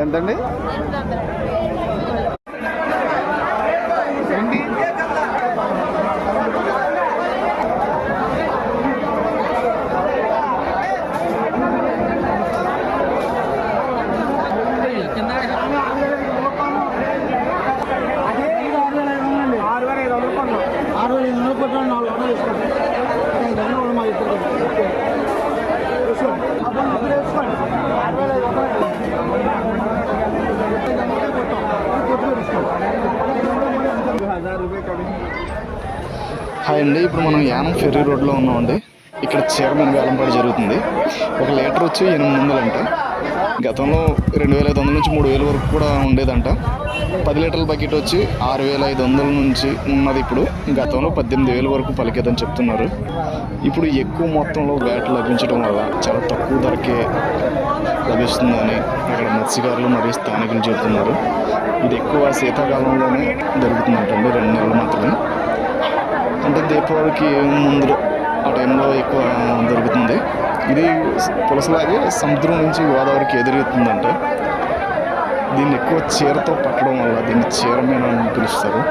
ఎంతండి? హాయ్ అండి, ఇప్పుడు మనం యానం ఫెర్రీ రోడ్లో ఉన్నామండి. ఇక్కడ చీరమైన వేలంపాట జరుగుతుంది. 1 లీటర్ వచ్చి 800 అంట. గతంలో 2500 నుంచి 3000 వరకు కూడా ఉండేదంట. 10 లీటర్ల బకెట్ వచ్చి 6500 నుంచి ఉన్నది. ఇప్పుడు గతంలో 18000 వరకు పలికేదని చెప్తున్నారు. ఇప్పుడు ఎక్కువ మొత్తంలో వేట లభించడం వల్ల చాలా తక్కువ ధరకే లభిస్తుందని అక్కడ మత్స్యకారులు మరియు స్థానికులు చెబుతున్నారు. ఇది ఎక్కువ శీతాకాలంలోనే దొరుకుతుందంటండి, 2 నెలలు మాత్రమే. అంటే దీపావళికి ముందు ఆ టైంలో ఎక్కువ దొరుకుతుంది. ఇది పులసలాగే సముద్రం నుంచి గోదావరికి ఎదురుతుందంట. దీన్ని ఎక్కువ చీరతో పట్టడం వల్ల దీన్ని చీరమీన అని పిలుస్తారు.